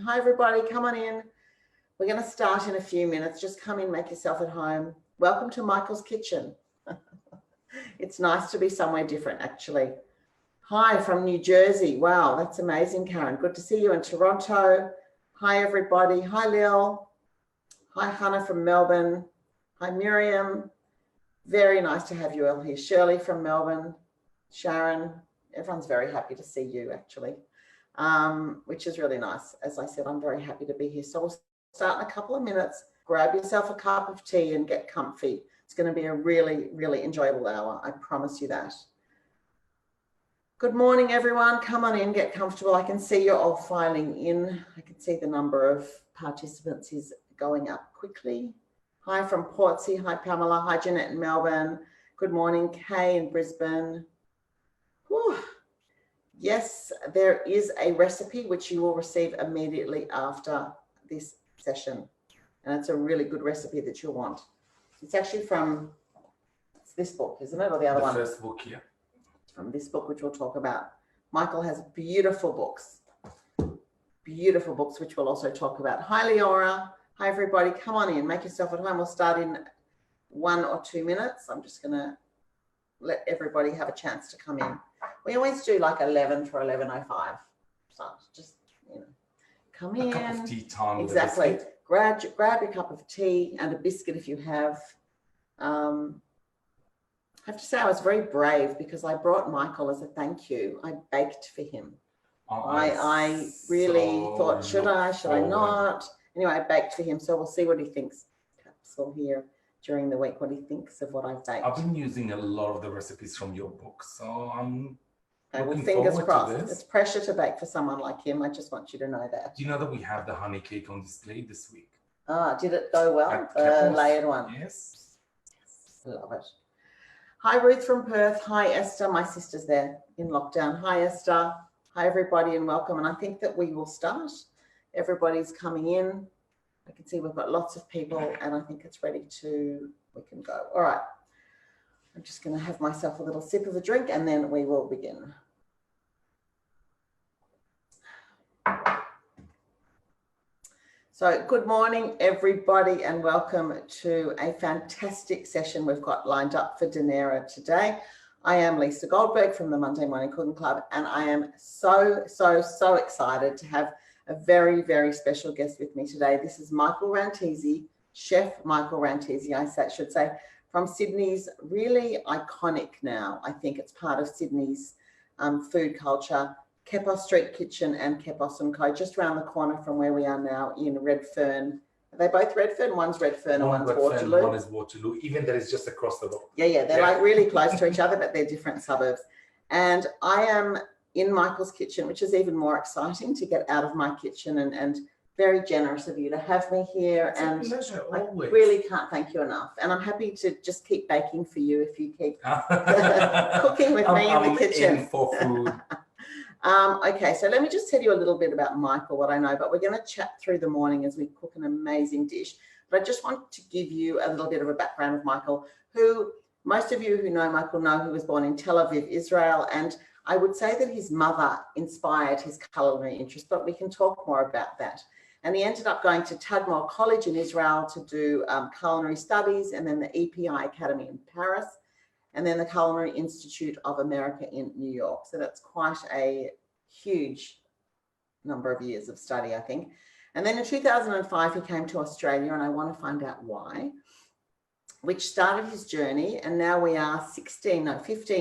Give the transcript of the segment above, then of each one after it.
Hi, everybody. Come on in. We're going to start in a few minutes. Just come in, make yourself at home. Welcome to Michael's Kitchen. It's nice to be somewhere different, actually. Hi from New Jersey. Wow, that's amazing, Karen. Good to see you in Toronto. Hi, everybody. Hi, Lil. Hi, Hannah from Melbourne. Hi, Miriam. Very nice to have you all here. Shirley from Melbourne. Sharon. Everyone's very happy to see you, actually, which is really nice. As I said, I'm very happy to be here. So we'll start in a couple of minutes. Grab yourself a cup of tea and get comfy. It's going to be a really, really enjoyable hour. I promise you that. Good morning, everyone. Come on in, get comfortable. I can see you're all filing in. I can see the number of participants is going up quickly. Hi from Portsea. Hi, Pamela. Hi, Jeanette in Melbourne. Good morning, Kay in Brisbane. Whew. Yes, there is a recipe which you will receive immediately after this session. And it's a really good recipe that you'll want. It's actually from this book, isn't it? Or the other one? The first book, yeah. From this book, which we'll talk about. Michael has beautiful books which we'll also talk about. Hi, Leora. Hi, everybody. Come on in, make yourself at home. We'll start in 1 or 2 minutes. I'm just going to let everybody have a chance to come in. We always do like 11 for 11:05. So just, you know, come in. A cup of tea time. Exactly. Grab your cup of tea and a biscuit if you have. I have to say I was very brave because I brought Michael as a thank you. I baked for him. I really thought, should I not? Anyway, I baked for him, so we'll see what he thinks. Perhaps we'll hear during the week what he thinks of what I've baked. I've been using a lot of the recipes from your book, so I'm looking fingers forward crossed. to this. It's pressure to bake for someone like him. I just want you to know that. Do you know that we have the honey cake on display this week? Ah, did it go well? The layered one. Yes. Love it. Hi, Ruth from Perth. Hi, Esther. My sister's there in lockdown. Hi, Esther. Hi, everybody, and welcome. And I think that we will start. Everybody's coming in. I can see we've got lots of people, and I think it's ready to, we can go. All right. I'm just going to have myself a little sip of a drink, and then we will begin. So good morning, everybody, and welcome to a fantastic session we've got lined up for Dinera today. I am Lisa Goldberg from the Monday Morning Cooking Club, and I am so excited to have a very, very special guest with me today. This is Michael Ranstissi, Chef Michael Ranstissi, I should say, from Sydney's really iconic now, I think it's part of Sydney's food culture, Kepos Street Kitchen and Kepos & Co, just around the corner from where we are now in Redfern. Are they both Redfern? One's Redfern and one's Waterloo. One is Waterloo, even that is just across the road. Yeah, they're like really close to each other, but they're different suburbs. And I am in Michael's kitchen, which is even more exciting to get out of my kitchen, and very generous of you to have me here. It's and a pleasure, always. I really can't thank you enough. And I'm happy to just keep baking for you if you keep cooking with me in the kitchen. In for food. Okay, so let me just tell you a little bit about Michael, what I know, but we're going to chat through the morning as we cook an amazing dish. But I just want to give you a little bit of a background of Michael, who most of you who know Michael know he was born in Tel Aviv, Israel, and I would say that his mother inspired his culinary interest, but we can talk more about that. And he ended up going to Tadmor College in Israel to do culinary studies, and then the EPI Academy in Paris, and then the Culinary Institute of America in New York. So that's quite a huge number of years of study, I think. And then in 2005, he came to Australia, and I want to find out why, which started his journey. And now we are 15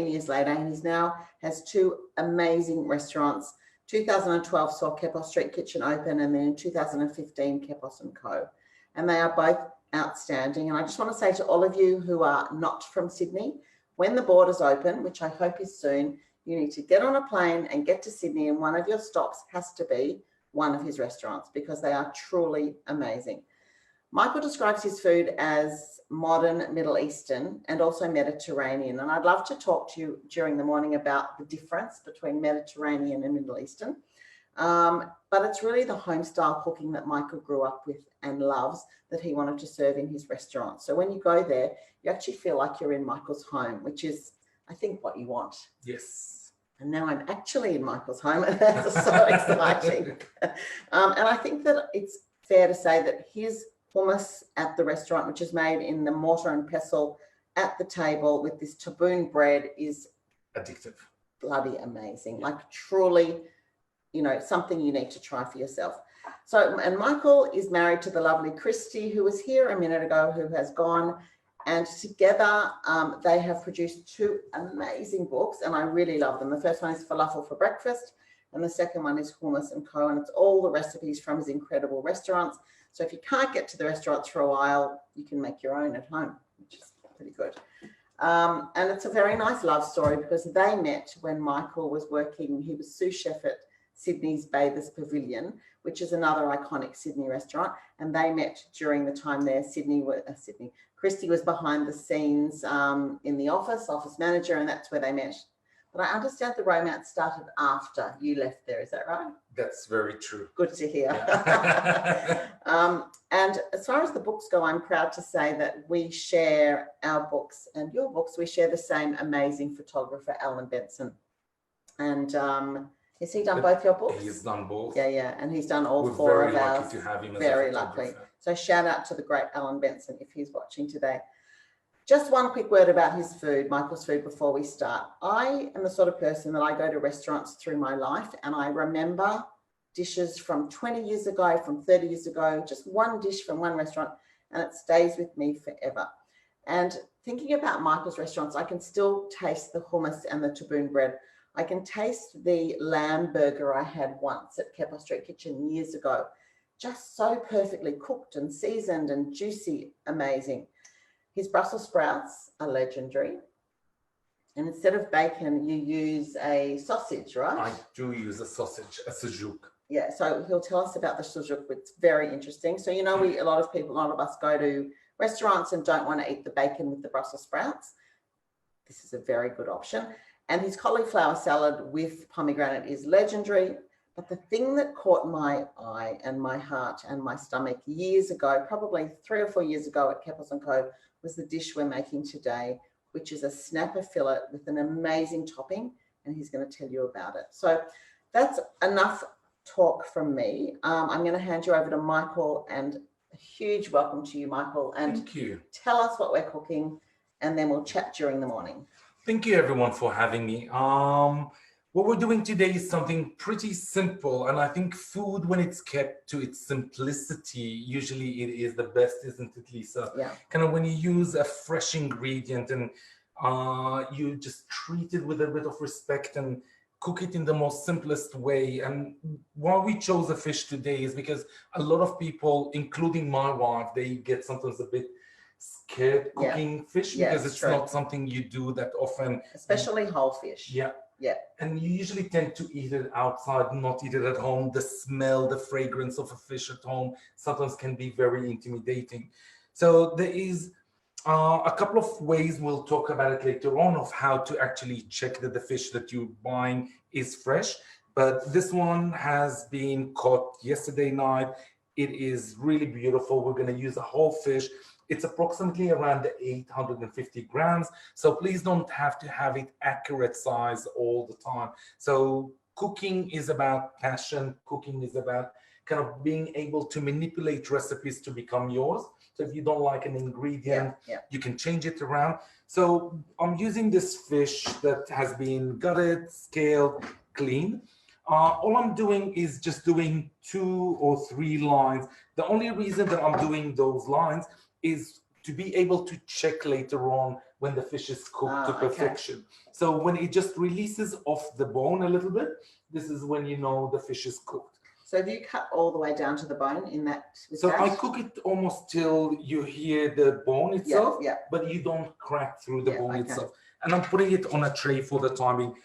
years later, and he's now has 2 amazing restaurants. 2012 saw Kepos Street Kitchen open, and then in 2015, Kepos & Co. And they are both outstanding. And I just want to say to all of you who are not from Sydney, when the borders open, which I hope is soon, you need to get on a plane and get to Sydney, and one of your stops has to be one of his restaurants because they are truly amazing. Michael describes his food as modern Middle Eastern and also Mediterranean. And I'd love to talk to you during the morning about the difference between Mediterranean and Middle Eastern. But it's really the home style cooking that Michael grew up with and loves that he wanted to serve in his restaurant. So when you go there, you actually feel like you're in Michael's home, which is, I think, what you want. Yes. And now I'm actually in Michael's home, and that's so exciting. And I think that it's fair to say that his hummus at the restaurant, which is made in the mortar and pestle at the table with this taboon bread, is Addictive. bloody amazing. Like truly, you know, something you need to try for yourself. So, and Michael is married to the lovely Christy, who was here a minute ago, who has gone. And together they have produced 2 amazing books, and I really love them. The first one is Falafel for Breakfast, and the second one is Hummus & Co. And it's all the recipes from his incredible restaurants. So if you can't get to the restaurants for a while, you can make your own at home, which is pretty good. And it's a very nice love story because they met when Michael was working. He was sous chef at Sydney's Bathers Pavilion, which is another iconic Sydney restaurant. And they met during the time there. Christy was behind the scenes in the office manager, and that's where they met. But I understand the romance started after you left there. Is that right? That's very true. Good to hear. Yeah. And as far as the books go, I'm proud to say that we share our books and your books. We share the same amazing photographer, Alan Benson. And has he done both your books? He's done both. Yeah. And he's done all 4 of ours. We're very lucky to have him as very a lucky. photographer. So shout out to the great Alan Benson if he's watching today. Just one quick word about his food, Michael's food, before we start. I am the sort of person that I go to restaurants through my life, and I remember dishes from 20 years ago, from 30 years ago, just one dish from one restaurant, and it stays with me forever. And thinking about Michael's restaurants, I can still taste the hummus and the taboon bread. I can taste the lamb burger I had once at Kepos Street Kitchen years ago. Just so perfectly cooked and seasoned and juicy, amazing. His Brussels sprouts are legendary. And instead of bacon, you use a sausage, right? I do use a sausage, a sujuk. Yeah, so he'll tell us about the sujuk. It's very interesting. So, you know, a lot of us go to restaurants and don't want to eat the bacon with the Brussels sprouts. This is a very good option. And his cauliflower salad with pomegranate is legendary. But the thing that caught my eye and my heart and my stomach years ago, probably 3 or 4 years ago at Kepos & Co., was the dish we're making today, which is a snapper fillet with an amazing topping, and he's going to tell you about it. So that's enough talk from me. I'm going to hand you over to Michael, and a huge welcome to you, Michael. And thank you. Tell us what we're cooking, and then we'll chat during the morning. Thank you, everyone, for having me. What we're doing today is something pretty simple, and I think food, when it's kept to its simplicity, usually it is the best, isn't it, Lisa? Yeah. Kind of when you use a fresh ingredient and you just treat it with a bit of respect and cook it in the most simplest way. And why we chose a fish today is because a lot of people, including my wife, they get sometimes a bit scared cooking fish because it's not something you do that often. Especially whole fish. Yeah. Yeah. And you usually tend to eat it outside, not eat it at home. The smell, the fragrance of a fish at home sometimes can be very intimidating. So there is a couple of ways, we'll talk about it later on, of how to actually check that the fish that you're buying is fresh. But this one has been caught yesterday night. It is really beautiful. We're going to use a whole fish. It's approximately around 850 grams. So please don't have to have it accurate size all the time. So cooking is about passion. Cooking is about kind of being able to manipulate recipes to become yours. So if you don't like an ingredient, you can change it around. So I'm using this fish that has been gutted, scaled, cleaned. All I'm doing is just doing 2 or 3 lines. The only reason that I'm doing those lines is to be able to check later on when the fish is cooked to perfection. Okay. So when it just releases off the bone a little bit, this is when you know the fish is cooked. So have you cut all the way down to the bone in that? I cook it almost till you hear the bone itself, but you don't crack through the bone itself. And I'm putting it on a tray for the timing.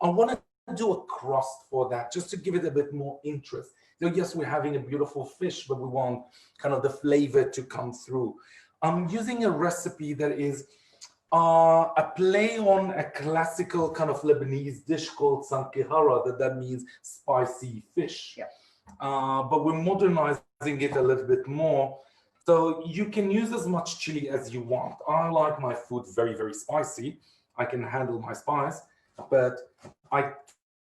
I want to do a crust for that, just to give it a bit more interest. So yes, we're having a beautiful fish, but we want kind of the flavor to come through. I'm using a recipe that is a play on a classical kind of Lebanese dish called samkihara, that means spicy fish. Yeah. But we're modernizing it a little bit more. So you can use as much chili as you want. I like my food very, very spicy. I can handle my spice. but I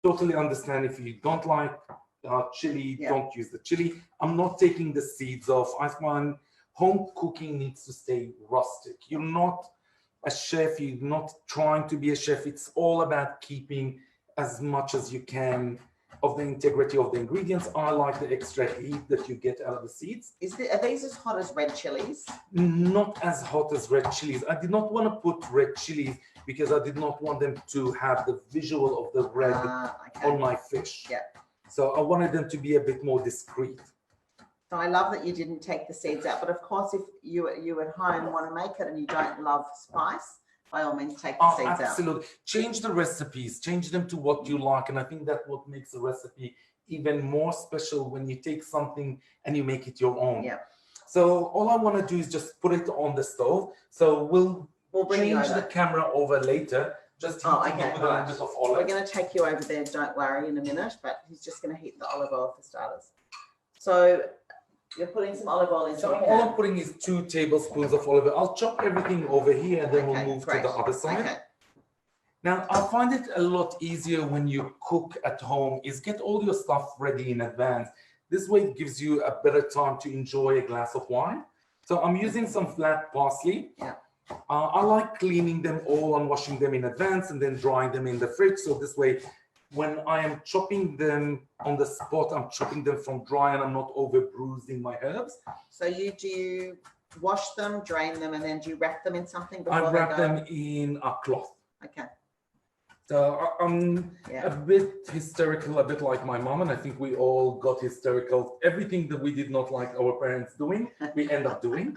totally understand if you don't like chili, don't use the chili. I'm not taking the seeds off. I find home cooking needs to stay rustic. You're not a chef, you're not trying to be a chef. It's all about keeping as much as you can of the integrity of the ingredients. I like the extra heat that you get out of the seeds. Are these as hot as red chilies? Not as hot as red chilies. I did not want to put red chilies because I did not want them to have the visual of the red on my fish. Yeah. So I wanted them to be a bit more discreet. So I love that you didn't take the seeds out, but of course, if you at home want to make it and you don't love spice, by all means, take the seeds out. Absolutely. Change the recipes, change them to what you like. And I think that's what makes a recipe even more special when you take something and you make it your own. Yeah. So all I want to do is just put it on the stove. So we'll change the camera over later. Just heating it with a little bit of olive. We're going to take you over there, don't worry, in a minute, but he's just going to heat the olive oil for starters. So you're putting some olive oil into it. All I'm putting is 2 tablespoons of olive oil. I'll chop everything over here and then we'll move to the other side. Okay. Now, I find it a lot easier when you cook at home is get all your stuff ready in advance. This way it gives you a better time to enjoy a glass of wine. So I'm using some flat parsley. Yeah. I like cleaning them all and washing them in advance and then drying them in the fridge. So this way, when I am chopping them on the spot, I'm chopping them from dry and I'm not over bruising my herbs. So do you wash them, drain them, and then do you wrap them in something before I wrap them in a cloth. Okay. So I'm a bit hysterical, a bit like my mom, and I think we all got hysterical. Everything that we did not like our parents doing, we end up doing.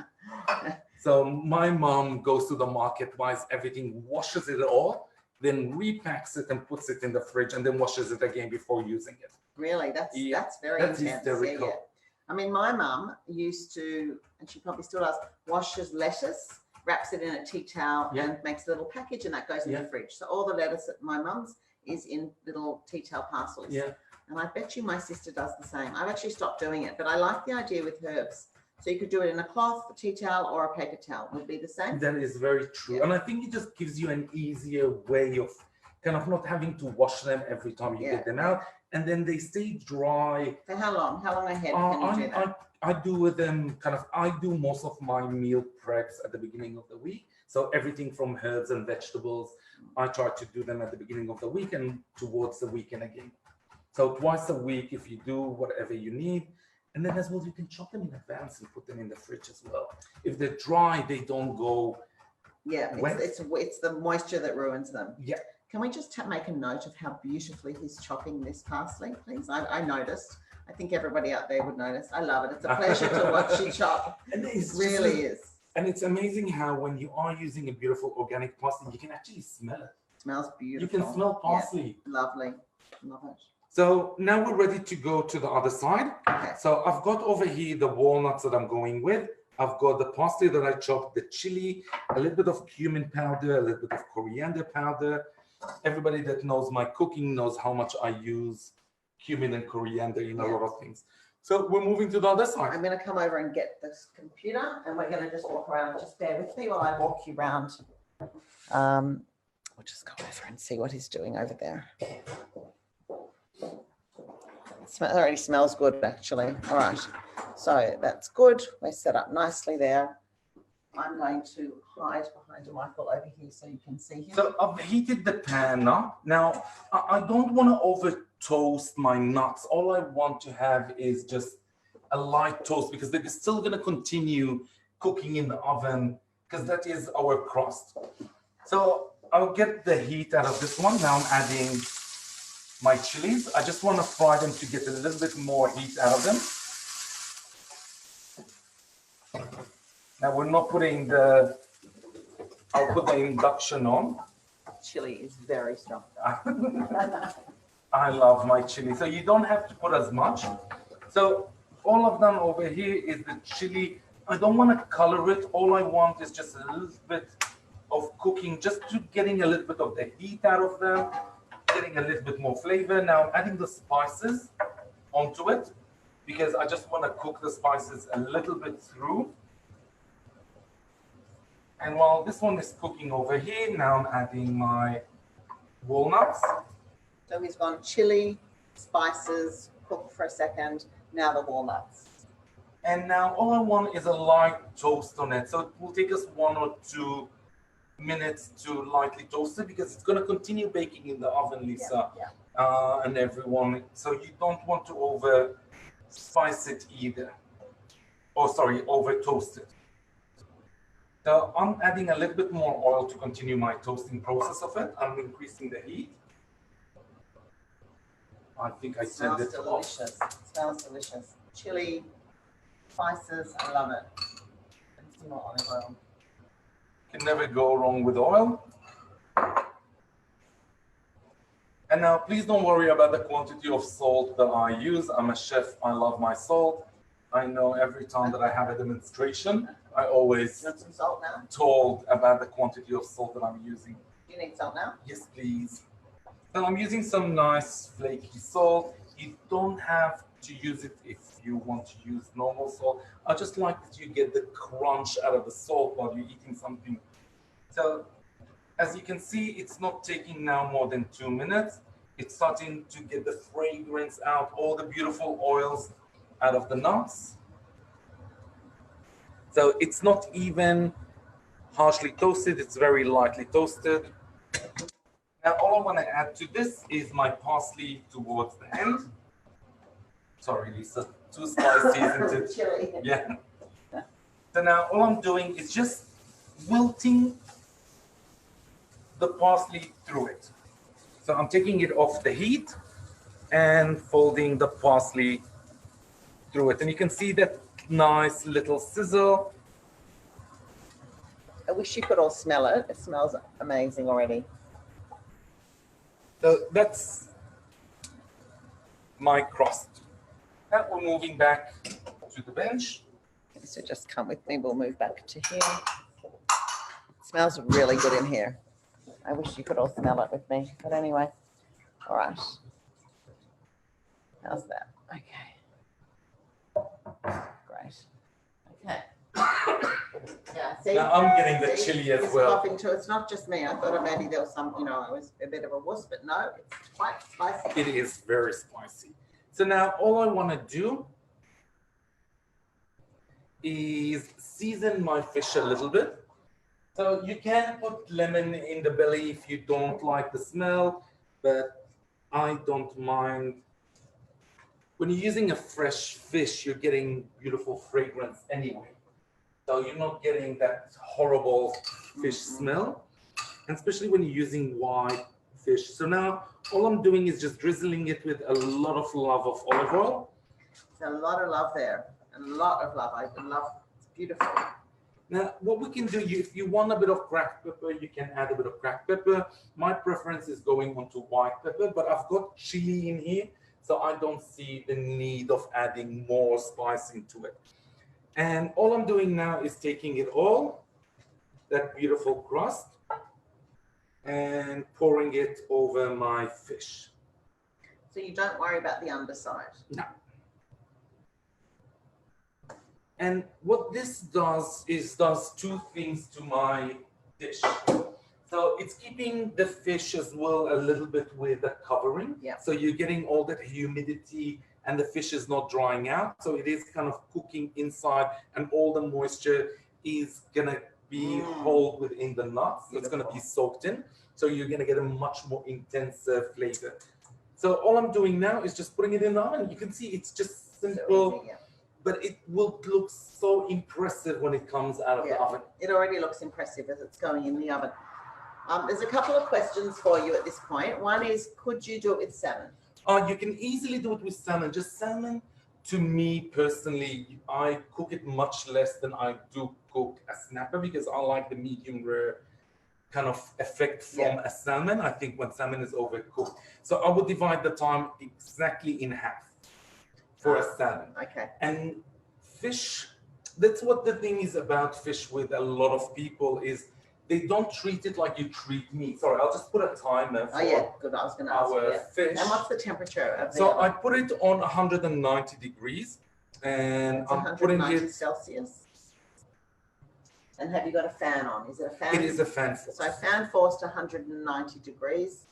So my mom goes to the market, buys everything, washes it all, then repacks it and puts it in the fridge and then washes it again before using it. Really? That's very intense. Hysterical. Yeah. I mean, my mum used to, and she probably still does, washes lettuce, wraps it in a tea towel and makes a little package, and that goes in the fridge. So all the lettuce at my mum's is in little tea towel parcels. Yeah. And I bet you my sister does the same. I've actually stopped doing it, but I like the idea with herbs. So you could do it in a cloth, a tea towel, or a paper towel. Would be the same. That is very true. And I think it just gives you an easier way of kind of not having to wash them every time you get them out. And then they stay dry. For how long? How long ahead can you do that? I do with them I do most of my meal preps at the beginning of the week. So everything from herbs and vegetables, I try to do them at the beginning of the week and towards the weekend again. So twice a week, if you do whatever you need. And then as well, you can chop them in advance and put them in the fridge as well. If they're dry, they don't go wet. It's the moisture that ruins them. Yeah. Can we just make a note of how beautifully he's chopping this parsley, please? I noticed. I think everybody out there would notice. I love it. It's a pleasure to watch you chop. And it really is. And it's amazing how when you are using a beautiful organic parsley, you can actually smell it. It smells beautiful. You can smell parsley. Yeah. Lovely. Love it. So now we're ready to go to the other side. Okay. So I've got over here the walnuts that I'm going with. I've got the parsley that I chopped, the chili, a little bit of cumin powder, a little bit of coriander powder. Everybody that knows my cooking knows how much I use cumin and coriander in a lot of things. So we're moving to the other side. I'm going to come over and get this computer, and we're going to just walk around. Just bear with me while I walk you around. We'll just go over and see what he's doing over there. It already smells good, actually. All right, so that's good. We're set up nicely there. I'm going to hide behind Michael over here so you can see him. So I've heated the pan up. Now, I don't want to over toast my nuts. All I want to have is just a light toast because they're still going to continue cooking in the oven because that is our crust. So I'll get the heat out of this one. Now I'm adding my chilies. I just want to fry them to get a little bit more heat out of them. Now we're not putting I'll put the induction on. Chili is very strong. I love my chili. So you don't have to put as much. So all I've done over here is the chili. I don't want to color it. All I want is just a little bit of cooking, just to getting a little bit of the heat out of them, getting a little bit more flavor. Now I'm adding the spices onto it because I just want to cook the spices a little bit through. And while this one is cooking over here, now I'm adding my walnuts. So he's gone chili, spices, cook for a second, now the walnuts. And now all I want is a light toast on it. So it will take us 1 or 2 minutes to lightly toast it because it's going to continue baking in the oven, Lisa, and everyone. So you don't want to over spice it either. Oh, sorry, over toast it. So I'm adding a little bit more oil to continue my toasting process of it. I'm increasing the heat. I think I turned it off. It smells delicious. Chili, spices, I love it. And some more olive oil. Can never go wrong with oil. And now please don't worry about the quantity of salt that I use. I'm a chef, I love my salt. I know every time that I have a demonstration, I always want some salt now? Told about the quantity of salt that I'm using. Do you need salt now? Yes, please. And I'm using some nice flaky salt. You don't have to use it if you want to use normal salt. I just like that you get the crunch out of the salt while you're eating something. So as you can see, it's not taking now more than 2 minutes. It's starting to get the fragrance out, all the beautiful oils out of the nuts. So it's not even harshly toasted, it's very lightly toasted. Now all I want to add to this is my parsley towards the end. Sorry, Lisa, too spicy, isn't it? Chili. Yeah. So now all I'm doing is just wilting the parsley through it. So I'm taking it off the heat and folding the parsley through it. And you can see that nice little sizzle. I wish you could all smell it. It smells amazing already. So that's my crust. Now we're moving back to the bench. So just come with me. We'll move back to here. It smells really good in here. I wish you could all smell it with me. But anyway, all right. How's that? Okay. Great. Okay. Yeah, see, now I'm getting the chili as well. Coughing too. It's not just me. I thought maybe there was some, I was a bit of a wuss, but no, it's quite spicy. It is very spicy. So now all I want to do is season my fish a little bit. So you can put lemon in the belly if you don't like the smell, but I don't mind. When you're using a fresh fish, you're getting beautiful fragrance anyway. So you're not getting that horrible fish smell, and especially when you're using white fish. So now all I'm doing is just drizzling it with a lot of love of olive oil. There's a lot of love there, a lot of love. I love, it's beautiful. Now, what we can do, if you want a bit of cracked pepper, you can add a bit of cracked pepper. My preference is going onto white pepper, but I've got chili in here, so I don't see the need of adding more spice into it. And all I'm doing now is taking it all, that beautiful crust, and pouring it over my fish. So you don't worry about the underside? No. And what this does is does 2 things to my dish. So it's keeping the fish as well a little bit with the covering. Yeah. So you're getting all that humidity and the fish is not drying out. So it is kind of cooking inside and all the moisture is gonna be held within the nuts. So it's gonna be soaked in. So you're gonna get a much more intense flavor. So all I'm doing now is just putting it in the oven. You can see it's just simple. So easy, yeah. But it will look so impressive when it comes out of the oven. It already looks impressive as it's going in the oven. There's a couple of questions for you at this point. One is, could you do it with salmon? You can easily do it with salmon. Just salmon, to me personally, I cook it much less than I do cook a snapper because I like the medium rare kind of effect from a salmon. I think when salmon is overcooked. So I would divide the time exactly in half for a salmon. Okay. And fish, that's what the thing is about fish with a lot of people is they don't treat it like you treat meat. Sorry, I'll just put a timer for Good. I was going to ask our you. fish. And what's the temperature of the So oven? I put it on 190 degrees and I'm putting it Celsius. And have you got a fan on? Is it a fan? It is a fan force. So fan forced 190 degrees.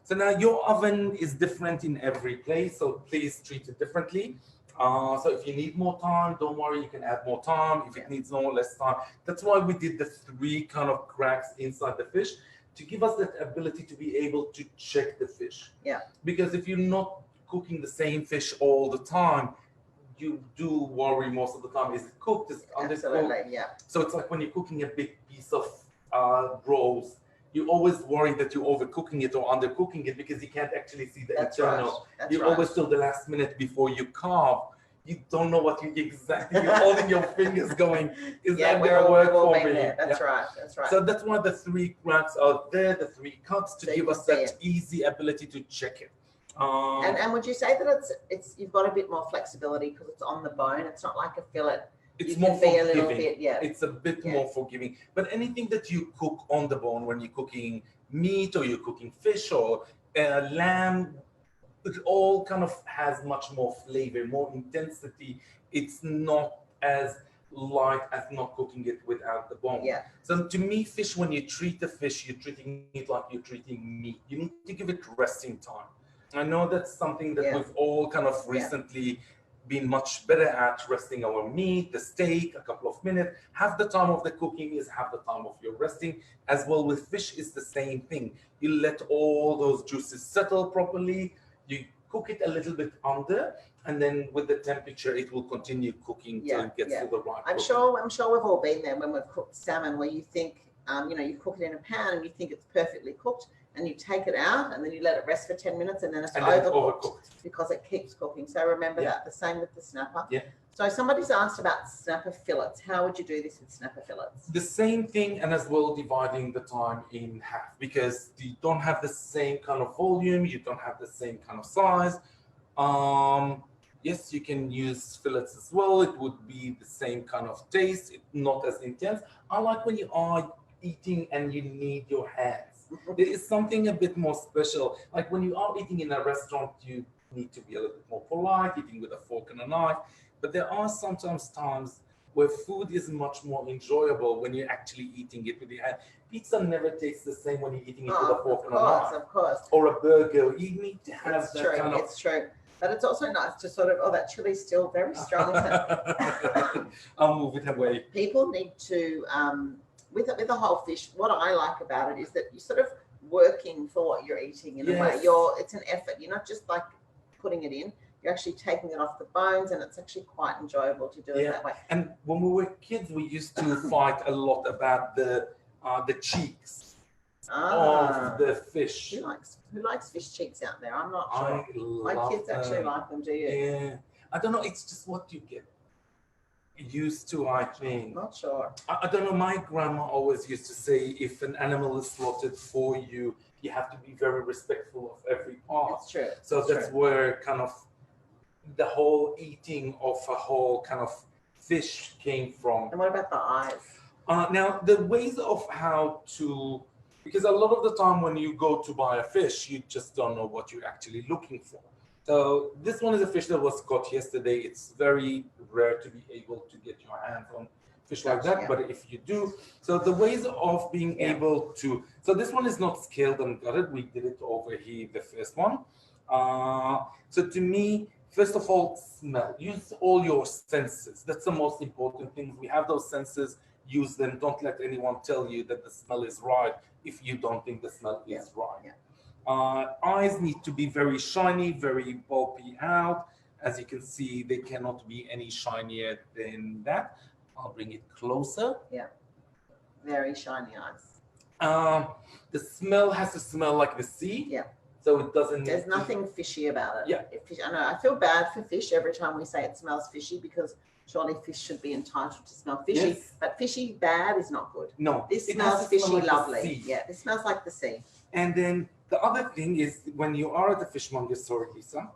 So now your oven is different in every place, so please treat it differently. So if you need more time, don't worry, you can add more time. If it needs no less time, that's why we did the 3 kind of cracks inside the fish to give us that ability to be able to check the fish. Yeah. Because if you're not cooking the same fish all the time, you do worry most of the time, is it cooked, is it undercooked? Absolutely, yeah. So it's like when you're cooking a big piece of rolls, you always worry that you're overcooking it or undercooking it because you can't actually see the internal. You always till the last minute before you carve, you don't know what you exactly, you're holding your fingers going, is that going to work for me? That's right, that's right. So that's why the 3 cracks are there, the 3 cuts to give us that easy ability to check it. And would you say that it's you've got a bit more flexibility because it's on the bone? It's not like a fillet. It's more forgiving. A little bit, It's a bit more forgiving. But anything that you cook on the bone, when you're cooking meat or you're cooking fish or lamb, it all kind of has much more flavor, more intensity. It's not as light as not cooking it without the bone. Yeah. So to me, fish, when you treat the fish, you're treating it like you're treating meat. You need to give it resting time. I know that's something that we've all kind of recently been much better at, resting our meat, the steak, a couple of minutes. Half the time of the cooking is half the time of your resting. As well with fish, it's the same thing. You let all those juices settle properly. You cook it a little bit under, and then with the temperature, it will continue cooking till it gets to the right. I'm sure we've all been there when we've cooked salmon, where you think, you cook it in a pan and you think it's perfectly cooked, and you take it out and then you let it rest for 10 minutes and then it's overcooked because it keeps cooking. So remember that. The same with the snapper. Yeah. So somebody's asked about snapper fillets. How would you do this with snapper fillets? The same thing, and as well dividing the time in half, because you don't have the same kind of volume, you don't have the same kind of size. Yes, you can use fillets as well. It would be the same kind of taste, not as intense. I like when you are eating and you need your hands. There is something a bit more special. Like when you are eating in a restaurant, you need to be a little bit more polite, eating with a fork and a knife. But there are sometimes times where food is much more enjoyable when you're actually eating it with your hand. Pizza never tastes the same when you're eating it with a fork and a knife. Of course. Or a burger. You need to have that kind of... It's true. But it's also nice to sort of, that chili's still very strong. I'll move it away. People need to... With the whole fish, what I like about it is that you're sort of working for what you're eating in a way. It's an effort. You're not just like putting it in. You're actually taking it off the bones, and it's actually quite enjoyable to do it that way. And when we were kids, we used to fight a lot about the cheeks of the fish. Who likes fish cheeks out there? I'm not sure. My kids actually like them. Do you? Yeah. I don't know. It's just what you get used to, I think. Not sure. I don't know. My grandma always used to say, if an animal is slaughtered for you, you have to be very respectful of every part. That's true. So that's where kind of the whole eating of a whole kind of fish came from. And what about the eyes? Now, the ways of how to, because a lot of the time when you go to buy a fish, you just don't know what you're actually looking for. So this one is a fish that was caught yesterday. It's very rare to be able to get your hands on fish like that, but if you do, so the ways of being able to, so this one is not scaled and gutted. We did it over here, the first one. So to me, first of all, smell. Use all your senses. That's the most important thing. We have those senses, use them. Don't let anyone tell you that the smell is right if you don't think the smell is right. Eyes need to be very shiny, very bulby out. As you can see, they cannot be any shinier than that. I'll bring it closer. Yeah, very shiny eyes. The smell has to smell like the sea. Yeah. So it doesn't. There's nothing fishy about it. Yeah. I know. I feel bad for fish every time we say it smells fishy, because surely fish should be entitled to smell fishy. Yes. But fishy bad is not good. No. This smells fishy like lovely. Yeah. This smells like the sea. And then the other thing is, when you are at the fishmonger, sorry, Lisa,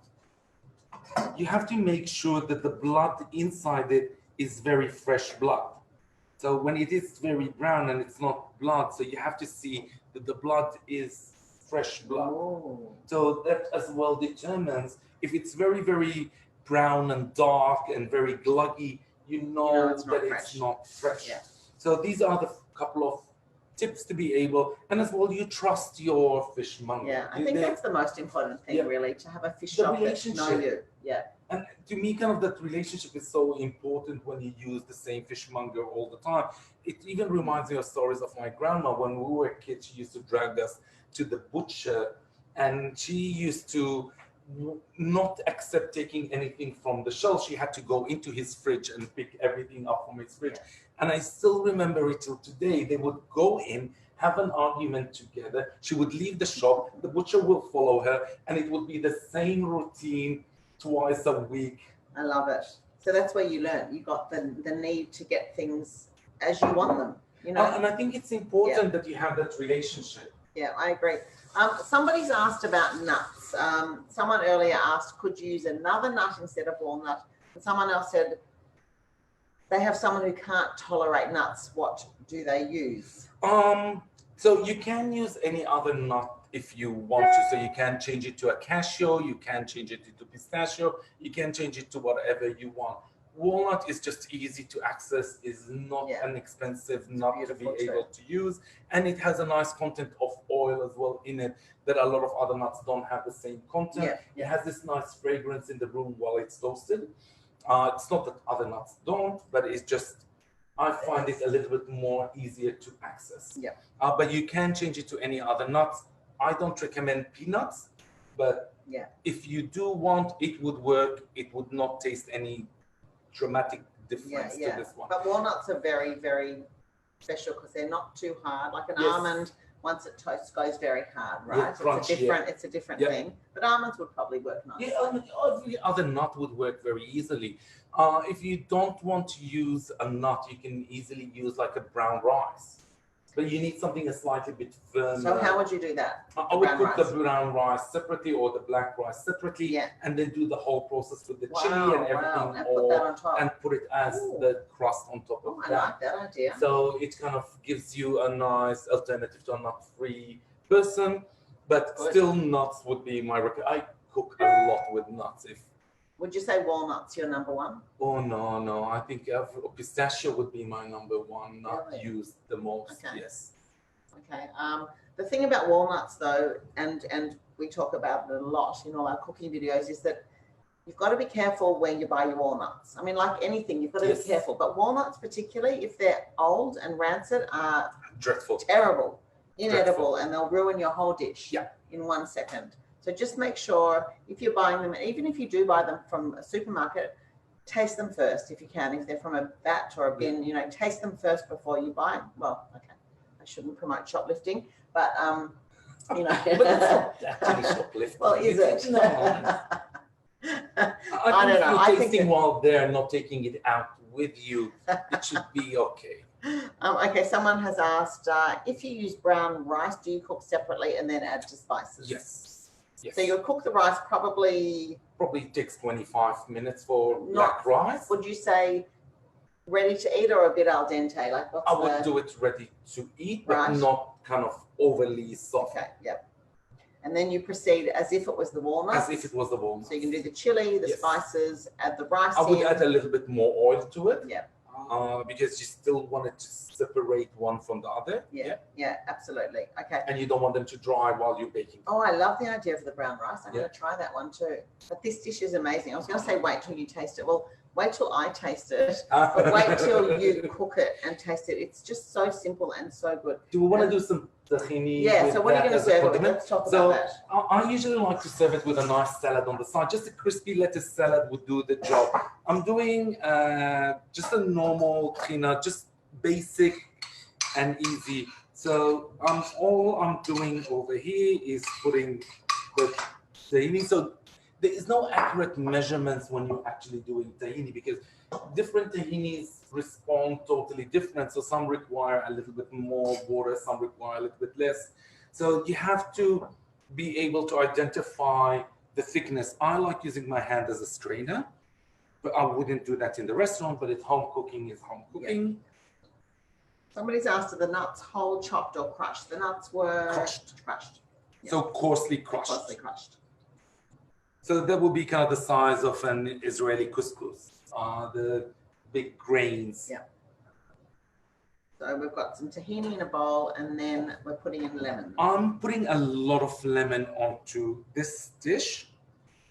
you have to make sure that the blood inside it is very fresh blood. So when it is very brown and it's not blood, so you have to see that the blood is fresh blood. So that as well determines if it's very, very brown and dark and very gluggy, you know that it's not fresh. Yeah. So these are the couple of tips to be able, and as well, you trust your fishmonger. Yeah, I think that's the most important thing, really, to have a fish The shop that relationship. know you. Yeah. And to me, kind of that relationship is so important when you use the same fishmonger all the time. It even reminds me of stories of my grandma. When we were kids, she used to drag us to the butcher, and she used to not accept taking anything from the shelf. She had to go into his fridge and pick everything up from his fridge. And I still remember it till today. They would go in, have an argument together. She would leave the shop, the butcher will follow her, and it would be the same routine twice a week. I love it. So that's where you learn. You got the need to get things as you want them, you know. And I think it's important that you have that relationship. Yeah, I agree. Somebody's asked about nuts. Someone earlier asked, could you use another nut instead of walnut? And someone else said they have someone who can't tolerate nuts. What do they use? So you can use any other nut if you want to. So you can change it to a cashew, you can change it to pistachio, you can change it to whatever you want. Walnut is just easy to access, is not an expensive nut to be able to use, and it has a nice content of oil as well in it that a lot of other nuts don't have the same content. It has this nice fragrance in the room while it's toasted. It's not that other nuts don't, but it's just, I find it a little bit more easier to access. But you can change it to any other nuts. I don't recommend peanuts, but if you do want, it would work. It would not taste any dramatic difference to this one. But walnuts are very, very special because they're not too hard. Like an almond, once it toasts, goes very hard, right? It's a different thing. But almonds would probably work nice. Every other nut would work very easily. If you don't want to use a nut, you can easily use like a brown rice. But you need something a slightly bit firmer. So how would you do that? I would cook the brown rice separately or the black rice separately, and then do the whole process with the chili and everything, and put that on top. And put it as the crust on top of that. I like that idea. So it kind of gives you a nice alternative to a nut-free person, but still nuts would be my recommendation. I cook a lot with nuts. Would you say walnuts your number one? Oh, no. I think pistachio would be my number one nut used the most. Yes. Okay. The thing about walnuts, though, and we talk about it a lot in all our cooking videos, is that you've got to be careful where you buy your walnuts. I mean, like anything, you've got to be careful. But walnuts, particularly if they're old and rancid, are dreadful, terrible, inedible, and they'll ruin your whole dish in 1 second. So just make sure if you're buying them, even if you do buy them from a supermarket, taste them first if you can. If they're from a vat or a bin, taste them first before you buy them. Well, okay, I shouldn't promote shoplifting, but But it's not actually shoplifting. Well, is it? I don't know. I think while they're not taking it out with you, it should be okay. Okay, someone has asked, if you use brown rice, do you cook separately and then add to spices? Yes. So you'll cook the rice probably takes 25 minutes for black rice. Would you say ready to eat or a bit al dente? Like I would do it ready to eat, but not kind of overly soft. Okay, and then you proceed as if it was the walnuts. As if it was the walnuts. So you can do the chili, the spices, add the rice. I would add a little bit more oil to it. Because you still want it to separate one from the other. Yeah, absolutely. Okay. And you don't want them to dry while you're baking. Oh, I love the idea of the brown rice. I'm going to try that one too. But this dish is amazing. I was going to say wait till you taste it. Well, wait till I taste it, but wait till you cook it and taste it. It's just so simple and so good. Do we want to do some tahini? Yeah, so what are you going to serve it with? Let's talk about that. I usually like to serve it with a nice salad on the side. Just a crispy lettuce salad would do the job. I'm doing just a normal tahina, just basic and easy. So all I'm doing over here is putting the tahini. So there is no accurate measurements when you're actually doing tahini because different tahinis respond totally different. So some require a little bit more water, some require a little bit less. So you have to be able to identify the thickness. I like using my hand as a strainer, but I wouldn't do that in the restaurant, but home cooking is home cooking. Somebody's asked are the nuts whole, chopped or crushed? The nuts were crushed. So coarsely crushed. So that would be kind of the size of an Israeli couscous, the big grains. So we've got some tahini in a bowl, and then we're putting in lemon. I'm putting a lot of lemon onto this dish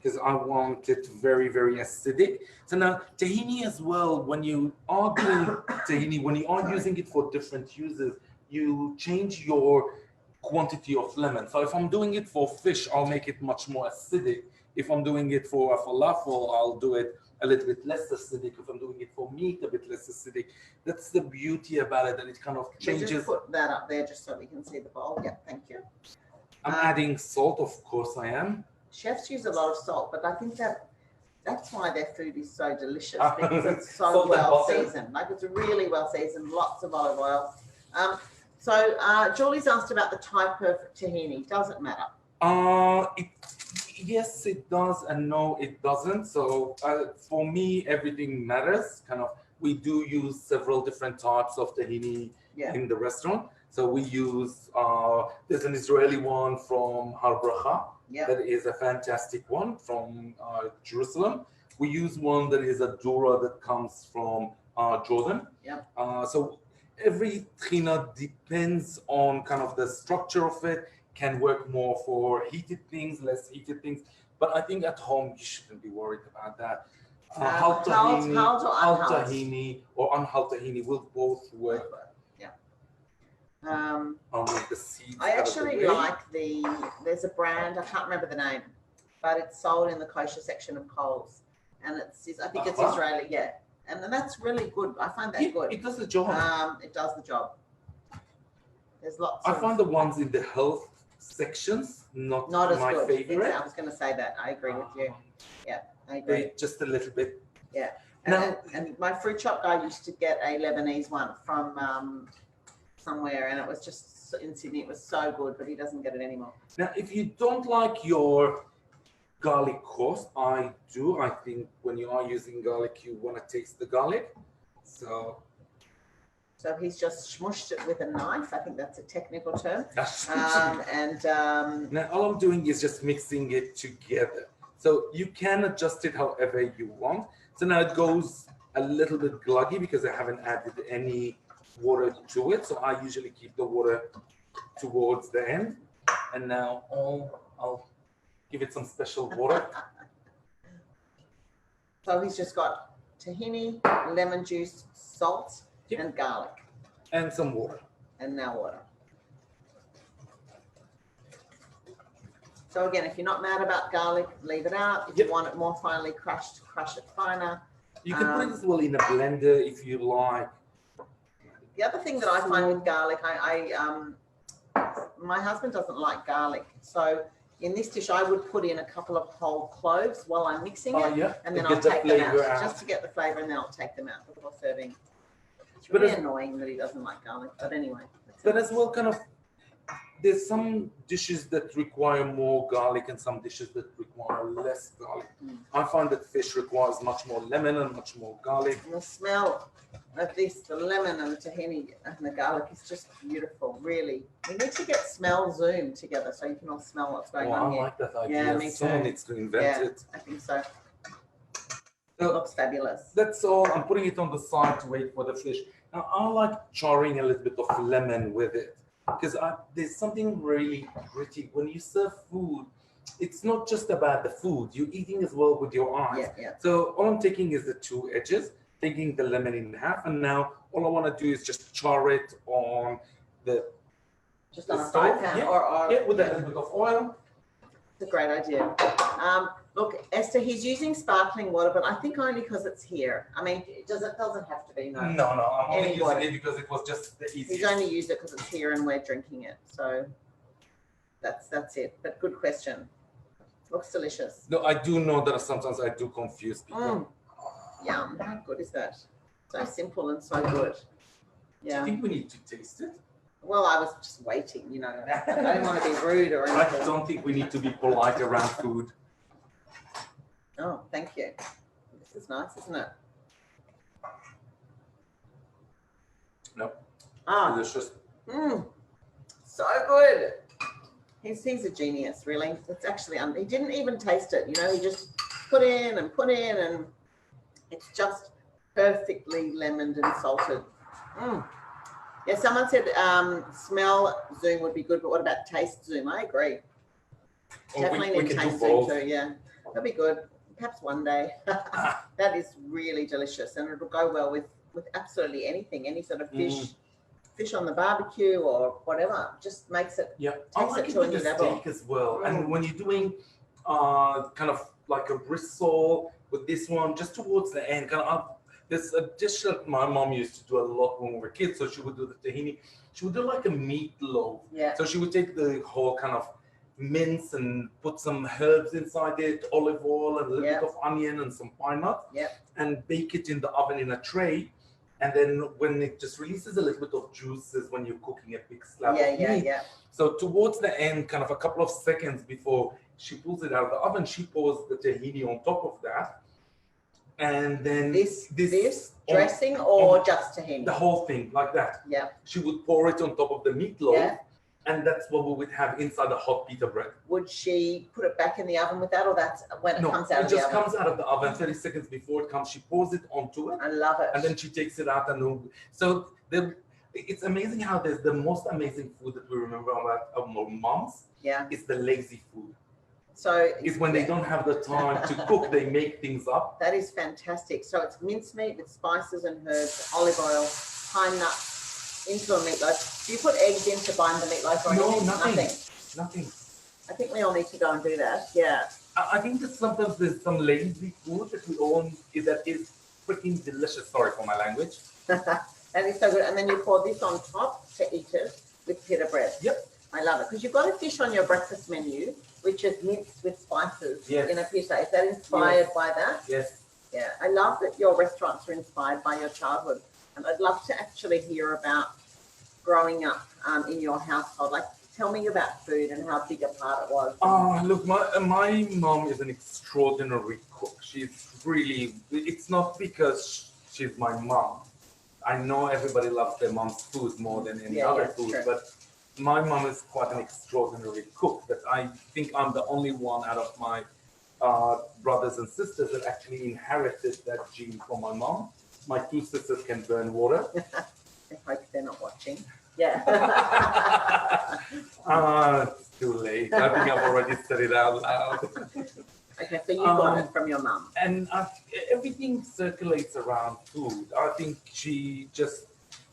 because I want it very, very acidic. So now tahini as well, when you are doing tahini, when you are using it for different uses, you change your quantity of lemon. So if I'm doing it for fish, I'll make it much more acidic. If I'm doing it for a falafel, I'll do it a little bit less acidic. If I'm doing it for meat, a bit less acidic. That's the beauty about it, that it kind of changes. Just put that up there just so we can see the bowl. Yeah, thank you. I'm adding salt, of course I am. Chefs use a lot of salt, but I think that's why their food is so delicious, because it's so well seasoned. Like, it's really well seasoned, lots of olive oil. So Julie's asked about the type of tahini. Does it matter? Yes, it does, and no, it doesn't. So for me, everything matters. Kind of, we do use several different types of tahini in the restaurant. So we use, there's an Israeli one from Har Bracha. That is a fantastic one from Jerusalem. We use one that is a dura that comes from Jordan. So every tahina depends on kind of the structure of it. Can work more for heated things, less heated things. But I think at home you shouldn't be worried about that. Hal tahini or unhal tahini will both work. I'll make the seeds. I actually like there's a brand, I can't remember the name, but it's sold in the kosher section of Coles, and I think it's Israeli, and then that's really good. I find that good. It does the job. It does the job. There's lots. I find the ones in the health sections not as my good. Favorite. I was going to say that. I agree with you. Yeah, I agree. Just a little bit. Yeah. And my fruit shop guy used to get a Lebanese one from somewhere, and it was just in Sydney. It was so good, but he doesn't get it anymore. Now, if you don't like your garlic coarse, I do. I think when you are using garlic, you want to taste the garlic. So he's just smushed it with a knife. I think that's a technical term. Now all I'm doing is just mixing it together. So you can adjust it however you want. So now it goes a little bit gluggy because I haven't added any water to it. So I usually keep the water towards the end. And now I'll give it some special water. So he's just got tahini, lemon juice, salt, and garlic. And some water. And now water. So again, if you're not mad about garlic, leave it out. If you want it more finely crushed, crush it finer. You can put it as well in a blender if you like. The other thing that I find with garlic, my husband doesn't like garlic. So in this dish, I would put in a couple of whole cloves while I'm mixing it. And then I'll take them out, just to get the flavor, and then I'll take them out before serving. It's really annoying that he doesn't like garlic, but anyway. But as well, kind of, there's some dishes that require more garlic and some dishes that require less garlic. I find that fish requires much more lemon and much more garlic. And the smell of this, the lemon and the tahini and the garlic is just beautiful, really. We need to get smell Zoom together so you can all smell what's going on here. I like that idea. Yeah, me too. Someone needs to invent it. I think so. It looks fabulous. That's all. I'm putting it on the side to wait for the fish. Now, I like charring a little bit of lemon with it because there's something really pretty. When you serve food, it's not just about the food. You're eating as well with your eyes. So all I'm taking is the two edges, taking the lemon in half, and now all I want to do is just char it on the Just on a fry pan or with a little bit of oil. It's a great idea. Look, Esther, he's using sparkling water, but I think only because it's here. I mean, it doesn't have to be. No, I'm only using it because it was just the easiest. He's only used it because it's here and we're drinking it. So that's it. But good question. Looks delicious. No, I do know that sometimes I do confuse people. Yum. How good is that? So simple and so good. Yeah. Do you think we need to taste it? Well, I was just waiting, I didn't want to be rude or anything. I don't think we need to be polite around food. Oh, thank you. This is nice, isn't it? Nope. Delicious. So good. He's a genius, really. It's actually, he didn't even taste it, he just put in, and it's just perfectly lemoned and salted. Yeah, someone said smell Zoom would be good, but what about taste Zoom? I agree. Definitely we need can do taste Zoom both. too, yeah. That'd be good. Perhaps one day. That is really delicious, and it'll go well with absolutely anything, any sort of fish on the barbecue or whatever. Just makes it takes it to a new level. Steak as well. And when you're doing kind of like a bristle with this one, just towards the end, kind of there's a dish that my mom used to do a lot when we were kids. So she would do the tahini. She would do like a meatloaf. Yeah. So she would take the whole kind of mince and put some herbs inside it, olive oil and a little bit of onion and some pine nut, and bake it in the oven in a tray. And then when it just releases a little bit of juices when you're cooking a big slab of meat. So towards the end, kind of a couple of seconds before she pulls it out of the oven, she pours the tahini on top of that. And then this dressing or just tahini? The whole thing, like that. Yeah. She would pour it on top of the meatloaf, and that's what we would have inside the hot pita bread. Would she put it back in the oven with that, or that's when it comes out of the oven? It just comes out of the oven 30 seconds before it comes. She pours it onto it. I love it. And then she takes it out. And so it's amazing how there's the most amazing food that we remember about our moms. Yeah. It's the lazy food. So it's when they don't have the time to cook, they make things up. That is fantastic. So it's mincemeat with spices and herbs, olive oil, pine nuts into a meatloaf. Do you put eggs in to bind the meatloaf or anything? Nothing. I think we all need to go and do that. Yeah. I think that sometimes there's some lazy food that we all that is freaking delicious. Sorry for my language. That is so good. And then you pour this on top to eat it with pita bread. Yep. I love it because you've got a dish on your breakfast menu which is minced with spices in a pita. Is that inspired by that? Yes. Yeah. I love that your restaurants are inspired by your childhood. And I'd love to actually hear about growing up in your household. Like, tell me about food and how big a part it was. Look, my mom is an extraordinary cook. She's really, it's not because she's my mom. I know everybody loves their mom's food more than any other food, but my mom is quite an extraordinary cook that I think I'm the only one out of my brothers and sisters that actually inherited that gene from my mom. My two sisters can burn water. I hope they're not watching. Yeah. It's too late. I think I've already said it out loud. Okay, so you got it from your mum. And everything circulates around food. I think she just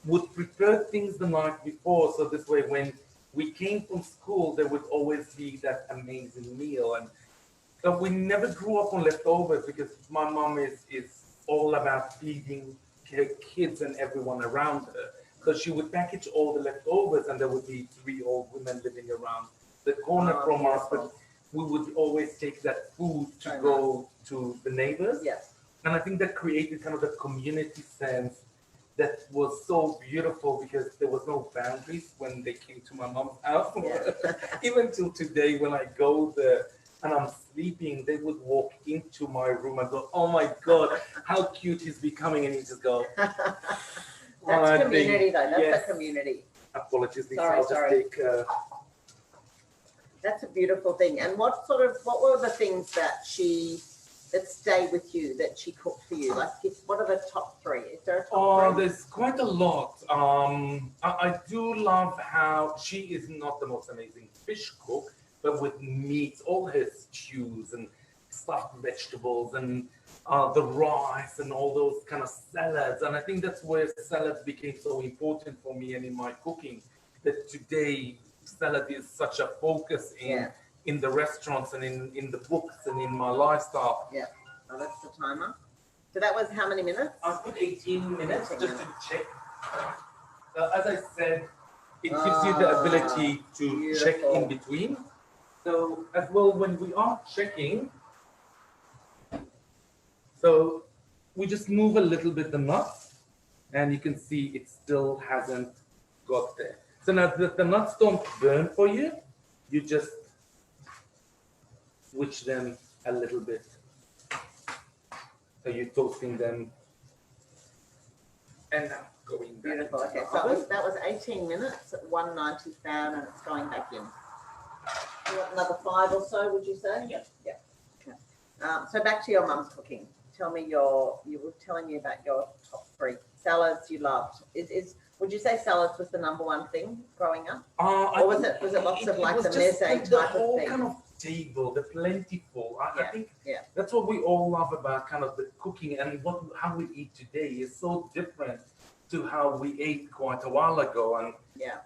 would prepare things the night before, so this way when we came from school, there would always be that amazing meal. And so we never grew up on leftovers because my mom is all about feeding her kids and everyone around her. So she would package all the leftovers, and there would be 3 old women living around the corner from us, but we would always take that food to go to the neighbors. Yes. And I think that created kind of the community sense that was so beautiful because there was no boundaries when they came to my mom's house. Even till today, when I go there and I'm sleeping, they would walk into my room and go, "Oh my God, how cute he's becoming," and you just go. That's community, though. That's the community. Apologies, Lisa. Sorry. I'll just take. That's a beautiful thing. And what were the things that stay with you, that she cooked for you? Like, what are the top 3? Is there a top 3? There's quite a lot. I do love how she is not the most amazing fish cook, but with meats, all her stews and stuffed vegetables and the rice and all those kind of salads. And I think that's where salads became so important for me and in my cooking, that today salad is such a focus in the restaurants and in the books and in my lifestyle. Yeah. Oh, that's the timer. So that was how many minutes? I put 18 minutes just to check. As I said, it gives you the ability to check in between. So as well, when we are checking, so we just move a little bit the nuts, and you can see it still hasn't got there. So now that the nuts don't burn for you, you just switch them a little bit. So you're toasting them, and now going back. Beautiful. Okay, so that was 18 minutes at 190 Faran, and it's going back in. You want another 5 or so, would you say? Yeah. Yeah. Okay. So back to your mum's cooking. Tell me you were telling me about your top 3 salads you loved. Would you say salads was the number one thing growing up? Or was it lots of like the meze the type whole of thing? kind of table, the plentiful. I think yeah. that's what we all love about kind of the cooking, and how we eat today is so different to how we ate quite a while ago, and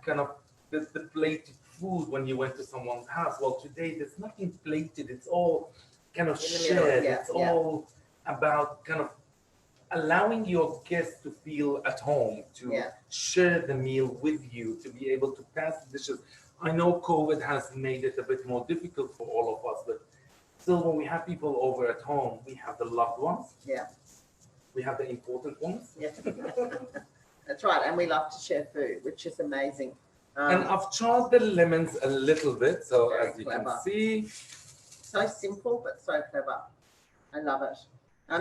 kind of the plated food when you went to someone's house. Well, today there's nothing plated. It's all kind of shared. It's all about kind of allowing your guests to feel at home, to share the meal with you, to be able to pass the dishes. I know COVID has made it a bit more difficult for all of us, but still, when we have people over at home, we have the loved ones. Yeah. We have the important ones. Yeah. That's right. And we love to share food, which is amazing. And I've charred the lemons a little bit, so as you can see. So simple, but so clever. I love it.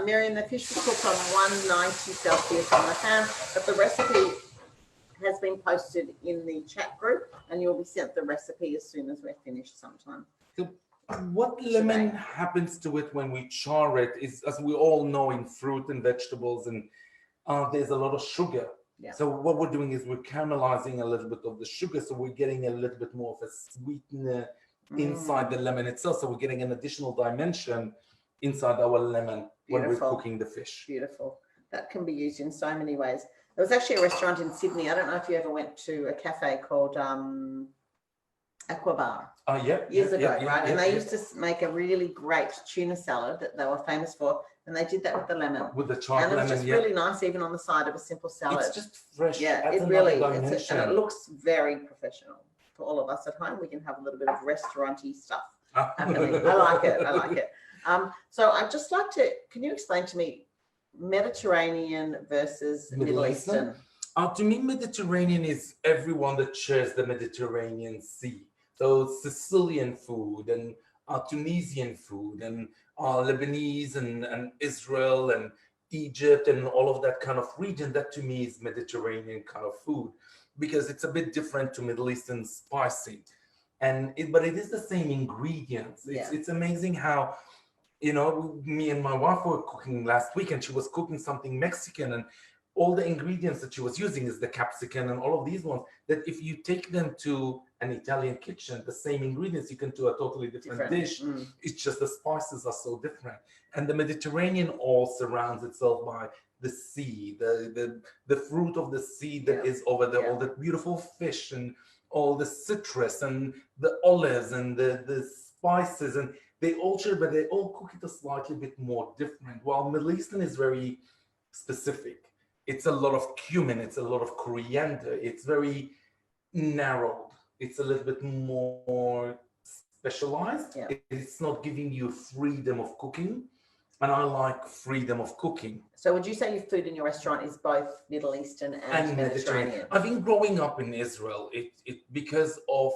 Miriam, the fish was cooked on 190 Celsius on the pan, but the recipe has been posted in the chat group, and you'll be sent the recipe as soon as we're finished sometime. So what lemon happens to it when we char it is, as we all know, in fruit and vegetables, and there's a lot of sugar. Yeah. So what we're doing is we're caramelizing a little bit of the sugar, so we're getting a little bit more of a sweetener inside the lemon itself. So we're getting an additional dimension inside our lemon when we're cooking the fish. Beautiful. That can be used in so many ways. There was actually a restaurant in Sydney. I don't know if you ever went to a cafe called Aquabar. Years ago, right? And they used to make a really great tuna salad that they were famous for, and they did that with the lemon. With the charred lemon, and it was just really nice, even on the side of a simple salad. It's just fresh. Yeah, it really is, and it looks very professional. For all of us at home, we can have a little bit of restaurant-y stuff happening. I like it. I like it. So I'd just like to, can you explain to me Mediterranean versus Middle Eastern? To me, Mediterranean is everyone that shares the Mediterranean Sea. So Sicilian food and Tunisian food and Lebanese and Israel and Egypt and all of that kind of region, that to me is Mediterranean kind of food, because it's a bit different to Middle Eastern spicy. But it is the same ingredients. It's amazing how, you know, me and my wife were cooking last week, and she was cooking something Mexican, and all the ingredients that she was using is the capsicum and all of these ones, that if you take them to an Italian kitchen, the same ingredients, you can do a totally different dish. It's just the spices are so different. And the Mediterranean all surrounds itself by the sea, the fruit of the sea that is over there, all the beautiful fish and all the citrus and the olives and the spices, and they all share, but they all cook it a slightly bit more different. While Middle Eastern is very specific. It's a lot of cumin, it's a lot of coriander, it's very narrowed, it's a little bit more specialized. It's not giving you freedom of cooking, and I like freedom of cooking. So would you say your food in your restaurant is both Middle Eastern and Mediterranean? I've been growing up in Israel, because of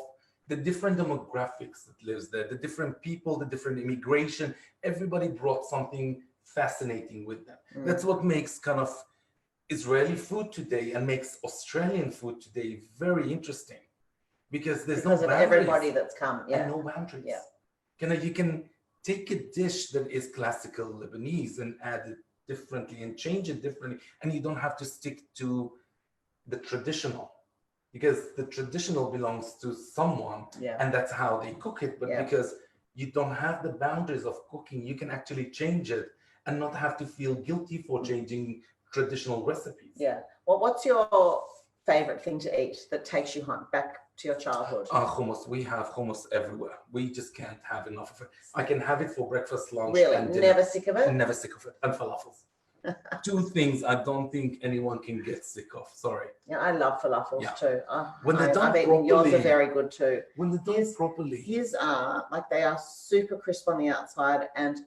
the different demographics that lives there, the different people, the different immigration, everybody brought something fascinating with them. That's what makes kind of Israeli food today and makes Australian food today very interesting, because there's no boundaries. Of everybody that's come, and no boundaries. You can take a dish that is classical Lebanese and add it differently and change it differently, and you don't have to stick to the traditional, because the traditional belongs to someone, and that's how they cook it. But because you don't have the boundaries of cooking, you can actually change it and not have to feel guilty for changing traditional recipes. Well, what's your favorite thing to eat that takes you back to your childhood? Hummus. We have hummus everywhere. We just can't have enough of it. I can have it for breakfast, lunch, and dinner. Never sick of it? Never sick of it. And falafels. Two things I don't think anyone can get sick of. Sorry. Yeah, I love falafels too. When they're done properly. Yours are very good too. When they're done properly. His are they are super crisp on the outside and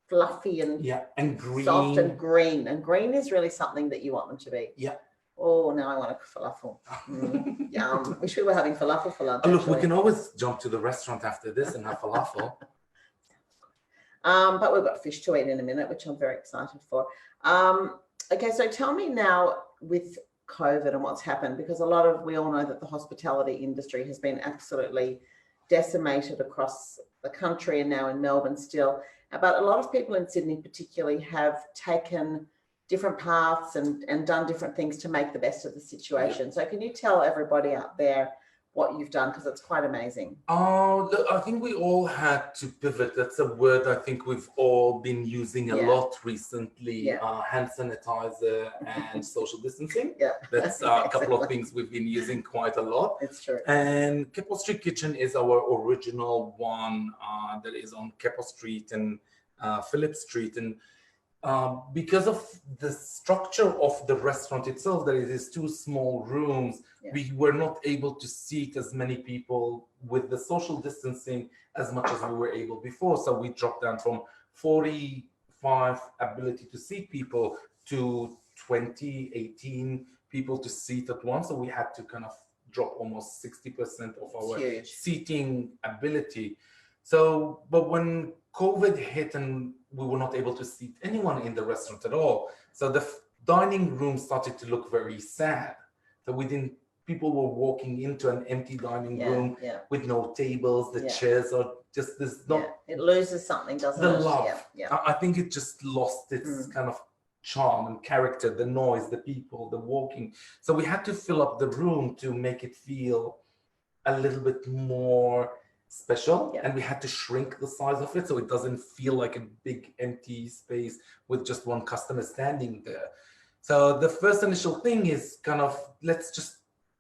fluffy and green. Soft and green. And green is really something that you want them to be. Oh, now I want a falafel. Yum. Wish we were having falafel for lunch. Look, we can always jump to the restaurant after this and have falafel. But we've got fish to eat in a minute, which I'm very excited for. Okay, so tell me now with COVID and what's happened, because we all know that the hospitality industry has been absolutely decimated across the country and now in Melbourne still. But a lot of people in Sydney particularly have taken different paths and done different things to make the best of the situation. So can you tell everybody out there what you've done, because it's quite amazing? Look, I think we all had to pivot. That's a word I think we've all been using a lot recently. Hand sanitizer and social distancing. That's a couple of things we've been using quite a lot. It's true. And Kepos Street Kitchen is our original one that is on Kepos Street and Phillip Street. And because of the structure of the restaurant itself, that it is 2 small rooms, we were not able to seat as many people with the social distancing as much as we were able before. So we dropped down from 45 ability to seat people to 20, 18 people to seat at once. So we had to kind of drop almost 60% of our seating ability. So, but when COVID hit and we were not able to seat anyone in the restaurant at all, so the dining room started to look very sad. So people were walking into an empty dining room with no tables, the chairs are just, there's not... it loses something, doesn't it? The love. I think it just lost its kind of charm and character, the noise, the people, the walking. So we had to fill up the room to make it feel a little bit more special, and we had to shrink the size of it so it doesn't feel like a big empty space with just one customer standing there. So the first initial thing is kind of, let's just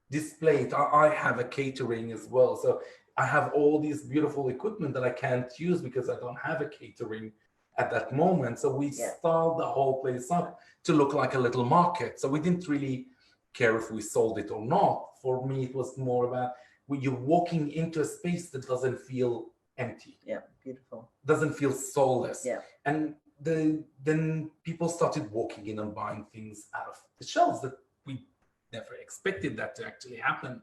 display it. I have a catering as well, so I have all these beautiful equipment that I can't use because I don't have a catering at that moment. So we styled the whole place up to look like a little market. So we didn't really care if we sold it or not. For me, it was more about you're walking into a space that doesn't feel empty. Beautiful. Doesn't feel soulless. And then people started walking in and buying things out of the shelves that we never expected that to actually happen.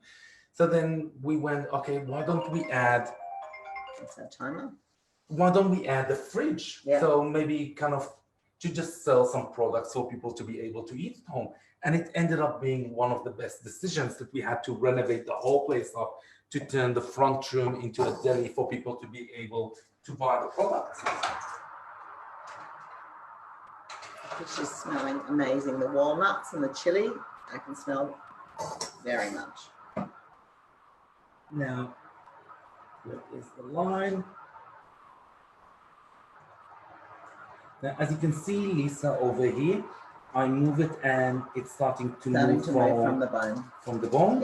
So then we went, okay, why don't we add... What's that timer? Why don't we add the fridge? So maybe kind of to just sell some products for people to be able to eat at home. And it ended up being one of the best decisions, that we had to renovate the whole place up to turn the front room into a deli for people to be able to buy the products. Which is smelling amazing. The walnuts and the chili, I can smell very much. Now, where is the line? Now, as you can see, Lisa, over here, I move it and it's starting to move from the bone. From the bone?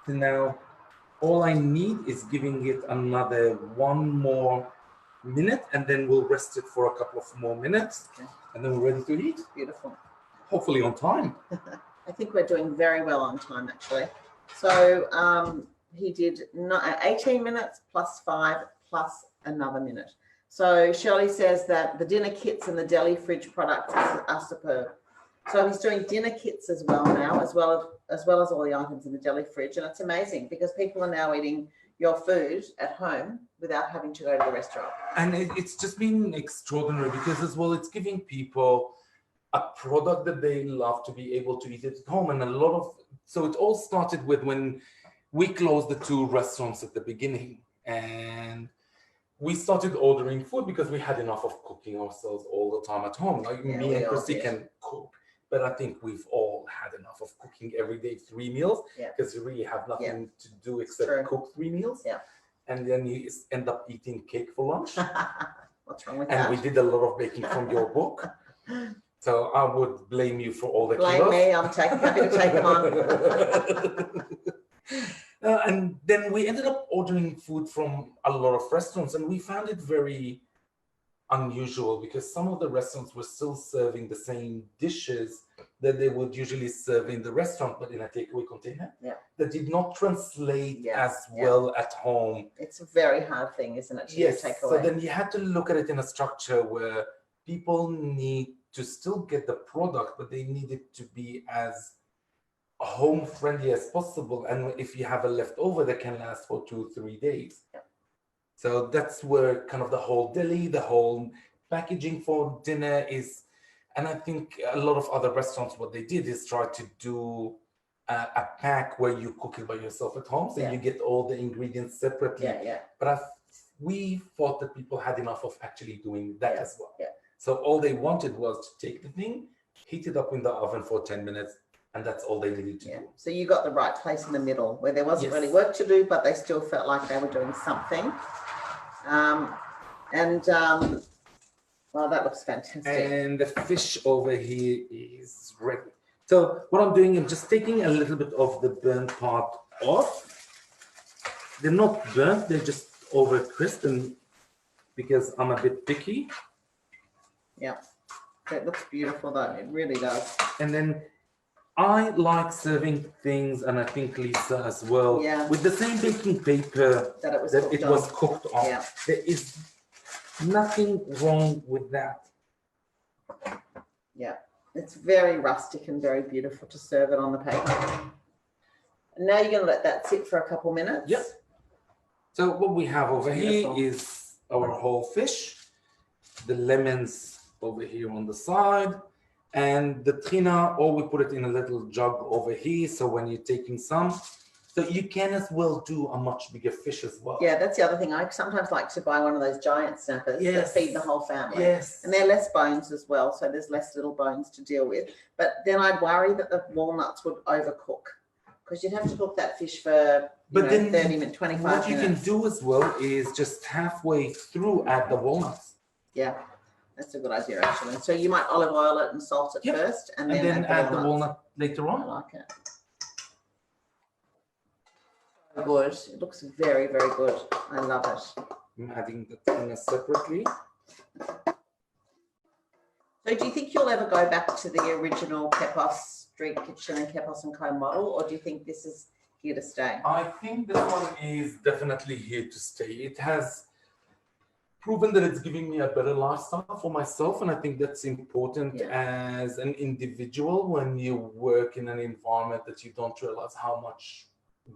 So now, all I need is giving it another 1 more minute, and then we'll rest it for a couple of more minutes, and then we're ready to eat. Beautiful. Hopefully on time. I think we're doing very well on time, actually. So he did 18 minutes plus 5 plus another minute. So Shirley says that the dinner kits and the deli fridge products are superb. So he's doing dinner kits as well now, as well as all the items in the deli fridge. And it's amazing because people are now eating your food at home without having to go to the restaurant. And it's just been extraordinary because as well, it's giving people a product that they love to be able to eat it at home. And so it all started with when we closed the 2 restaurants at the beginning, and we started ordering food because we had enough of cooking ourselves all the time at home. Like me and Christy can cook, but I think we've all had enough of cooking every day 3 meals because you really have nothing to do except cook 3 meals. And then you end up eating cake for lunch. What's wrong with that? And we did a lot of baking from your book. So I would blame you for all the kilos. Blame me, I'm happy to take them on. And then we ended up ordering food from a lot of restaurants, and we found it very unusual because some of the restaurants were still serving the same dishes that they would usually serve in the restaurant, but in a takeaway container that did not translate as well at home. It's a very hard thing, isn't it, to take away? So then you had to look at it in a structure where people need to still get the product, but they need it to be as home friendly as possible. And if you have a leftover, that can last for 2-3 days. So that's where kind of the whole deli, the whole packaging for dinner is. And I think a lot of other restaurants, what they did is try to do a pack where you cook it by yourself at home. So you get all the ingredients separately. But we thought that people had enough of actually doing that as well. So all they wanted was to take the thing, heat it up in the oven for 10 minutes, and that's all they needed to do. So you got the right place in the middle where there wasn't Yes. really work to do, but they still felt like they were doing something. Well, that looks fantastic. And the fish over here is ready. So what I'm doing, I'm just taking a little bit of the burnt part off. They're not burnt, they're just over crisp, and because I'm a bit picky. Yeah, that looks beautiful though, it really does. And then I like serving things, and I think Lisa as well, with the same baking paper that it was cooked on. Yeah. There is nothing wrong with that. Yeah, it's very rustic and very beautiful to serve it on the paper. And now you're going to let that sit for a couple minutes. Yep. So what we have over here is our whole fish, the lemons over here on the side, and the trina, or we put it in a little jug over here. So when you're taking some, so you can as well do a much bigger fish as well. Yeah, that's the other thing. I sometimes like to buy one of those giant snappers that feed the whole family. Yes. And they're less bones as well, so there's less little bones to deal with. But then I'd worry that the walnuts would overcook, because you'd have to cook that fish for 30 minutes, 25 minutes. What you can do as well is just halfway through add the walnuts. Yeah, that's a good idea actually. So you might olive oil it and salt it first, and then add the walnut later on. I like it. Good. It looks very, very good. I love it. I'm adding the tuna separately. So do you think you'll ever go back to the original Kepos Street Kitchen and Kepos & Co model, or do you think this is here to stay? I think this one is definitely here to stay. It has proven that it's giving me a better lifestyle for myself, and I think that's important as an individual when you work in an environment that you don't realize how much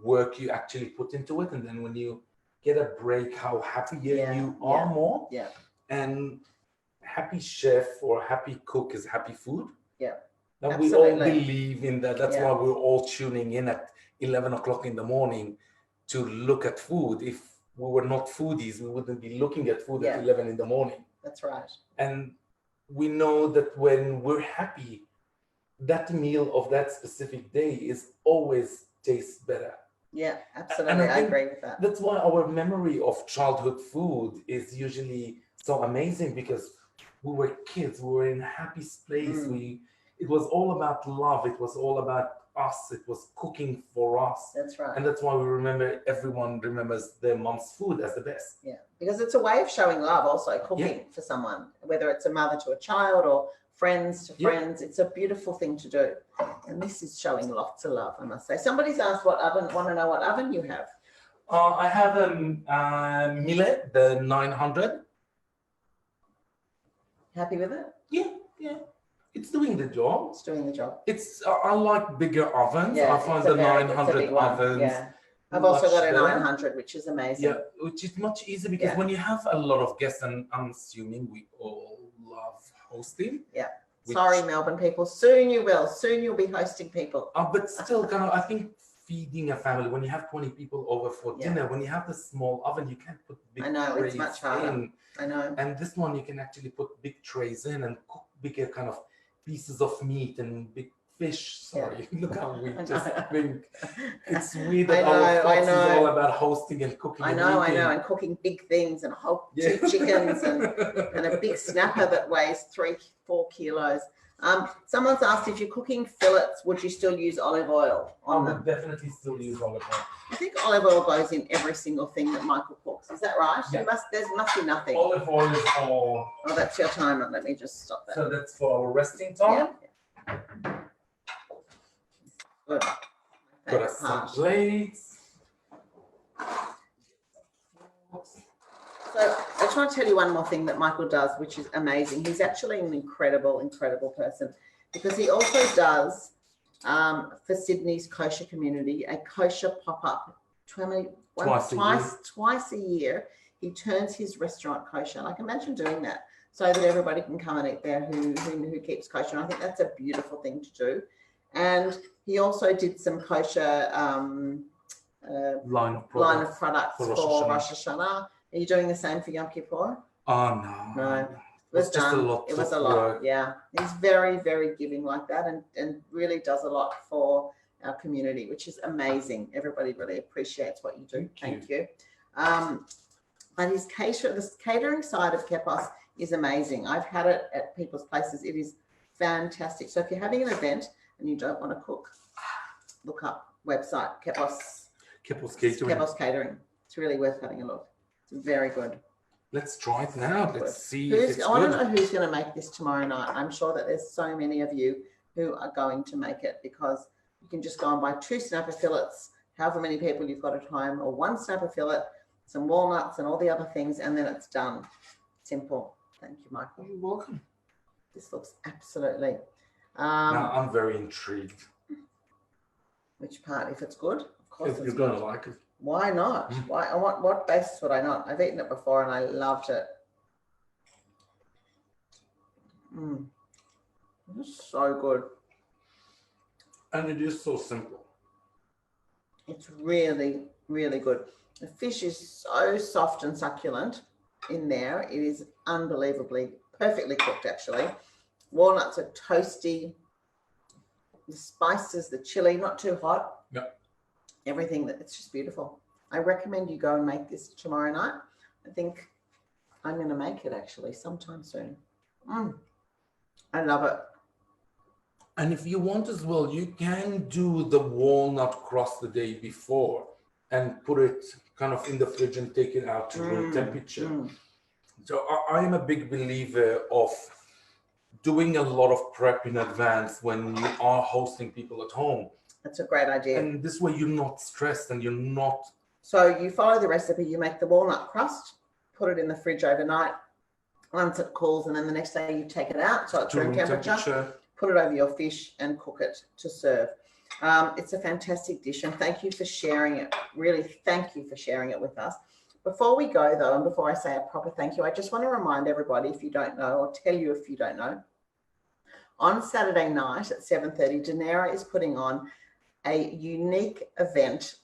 work you actually put into it, and then when you get a break, how happier you are more. Yeah. And happy chef or happy cook is happy food. Yeah. And we all believe in that. That's why we're all tuning in at 11 o'clock in the morning to look at food. If we were not foodies, we wouldn't be looking at food at 11 in the morning. That's right. And we know that when we're happy, that meal of that specific day is always tastes better. Yeah, absolutely. I agree with that. That's why our memory of childhood food is usually so amazing, because we were kids, we were in a happy place. It was all about love. It was all about us. It was cooking for us. That's right. And that's why everyone remembers their mom's food as the best. Yeah, because it's a way of showing love also, cooking for someone, whether it's a mother to a child or friends to friends. It's a beautiful thing to do. And this is showing lots of love, I must say. Somebody's asked want to know what oven you have. I have a Millet, the 900. Happy with it? Yeah. It's doing the job. It's doing the job. I like bigger ovens. Yeah, I find the 900 ovens. Yeah. I've also got a 900, which is amazing. Yeah, which is much easier, because when you have a lot of guests, and I'm assuming we all love hosting. Yeah. Sorry, Melbourne people. Soon you will. Soon you'll be hosting people. But still, I think feeding a family, when you have 20 people over for dinner, when you have the small oven, you can't put big trays it's much harder. in. I know. And this one, you can actually put big trays in and cook bigger kind of pieces of meat and big fish. Sorry, look how we just think. It's weird that our thoughts is all about hosting and cooking. I know, and cooking big things and whole 2 chickens and a big snapper that weighs 3-4 kilos. Someone's asked, if you're cooking fillets, would you still use olive oil on them? I would definitely still use olive oil. I think olive oil goes in every single thing that Michael cooks. Is that right? Yeah. There must be nothing. Olive oil is for... Oh, that's your timer. Let me just stop that. So that's for our resting time. Yeah. Good. Got us some plates. So I just want to tell you one more thing that Michael does, which is amazing. He's actually an incredible, incredible person, because he also does for Sydney's kosher community a kosher pop-up twice a year. He turns his restaurant kosher. Like, imagine doing that so that everybody can come and eat there who keeps kosher. And I think that's a beautiful thing to do. And he also did some kosher line of products for Rosh Hashanah. Are you doing the same for Yom Kippur? Oh, no. was just done. a lot It was a of lot. work. Yeah, he's very, very giving like that, and really does a lot for our community, which is amazing. Everybody really appreciates what you do. Thank you. But his catering side of Kepos is amazing. I've had it at people's places. It is fantastic. So if you're having an event and you don't want to cook, look up website Kepos Catering. Kepos Catering. It's really worth having a look. It's very good. Let's try it now. Let's see if it's I want good. to know who's going to make this tomorrow night. I'm sure that there's so many of you who are going to make it, because you can just go and buy 2 snapper fillets, however many people you've got at home, or 1 snapper fillet, some walnuts and all the other things, and then it's done. Simple. Thank you, Michael. You're welcome. This looks absolutely. Now I'm very intrigued. Which part? If it's good, of course. If you're going to like it. Why not? Why? On what basis would I not? I've eaten it before and I loved it. It's so good. And it is so simple. It's really, really good. The fish is so soft and succulent in there. It is unbelievably perfectly cooked, actually. Walnuts are toasty. The spices, the chili, not too hot. Yep. Everything, it's just beautiful. I recommend you go and make this tomorrow night. I think I'm going to make it actually sometime soon. I love it. And if you want as well, you can do the walnut crust the day before and put it kind of in the fridge and take it out to room temperature. So I am a big believer of doing a lot of prep in advance when you are hosting people at home. That's a great idea. And this way you're not stressed and you're not... So you follow the recipe, you make the walnut crust, put it in the fridge overnight. Once it cools, and then the next day you take it out, so it's room temperature, put it over your fish and cook it to serve. It's a fantastic dish, and thank you for sharing it. Really, thank you for sharing it with us. Before we go though, and before I say a proper thank you, I just want to remind everybody, if you don't know, or tell you if you don't know, on Saturday night at 7:30, Dinera is putting on a unique event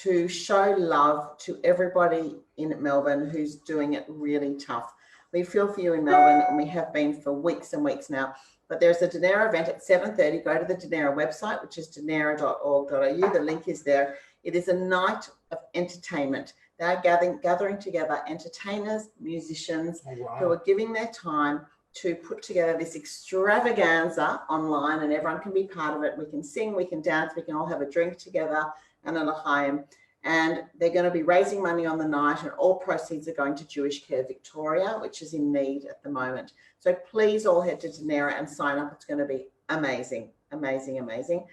to show love to everybody in Melbourne who's doing it really tough. We feel for you in Melbourne, and we have been for weeks and weeks now. But there's a Dinera event at 7:30. Go to the Dinera website, which is dinera.org.au. The link is there. It is a night of entertainment. They are gathering together entertainers, musicians who are giving their time to put together this extravaganza online, and everyone can be part of it. We can sing, we can dance, we can all have a drink together and a l'chaim. And they're going to be raising money on the night, and all proceeds are going to Jewish Care Victoria, which is in need at the moment. So please all head to Dinera and sign up. It's going to be amazing, amazing, amazing.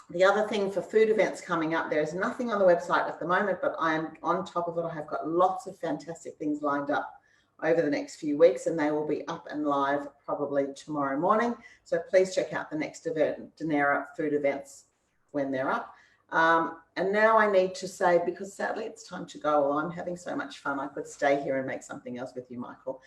The other thing for food events coming up, there is nothing on the website at the moment, but I am on top of it. I have got lots of fantastic things lined up over the next few weeks, and they will be up and live probably tomorrow morning. So please check out the next event, Dinera food events, when they're up. And now I need to say, because sadly it's time to go. Well, I'm having so much fun. I could stay here and make something else with you, Michael.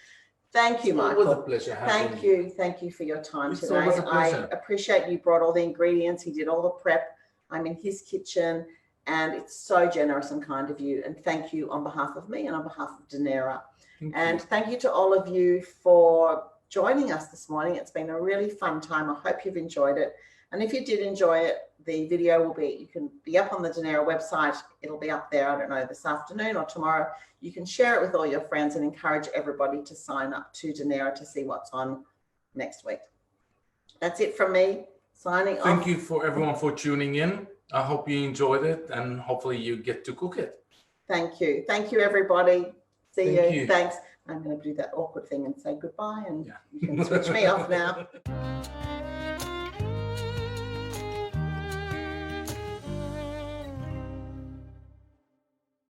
Thank you, Michael. It was a pleasure having you. Thank you for your time It's today. always a pleasure. I appreciate you brought all the ingredients. He did all the prep. I'm in his kitchen, and it's so generous and kind of you. And thank you on behalf of me and on behalf of Dinera. And thank you to all of you for joining us this morning. It's been a really fun time. I hope you've enjoyed it. And if you did enjoy it, the video will be, you can be up on the Dinera website. It'll be up there, I don't know, this afternoon or tomorrow. You can share it with all your friends and encourage everybody to sign up to Dinera to see what's on next week. That's it from me, signing off. Thank you for everyone for tuning in. I hope you enjoyed it, and hopefully you get to cook it. Thank you. Thank you, everybody. See Thank you. you. Thanks. I'm going to do that awkward thing and say goodbye, and you can switch me off now.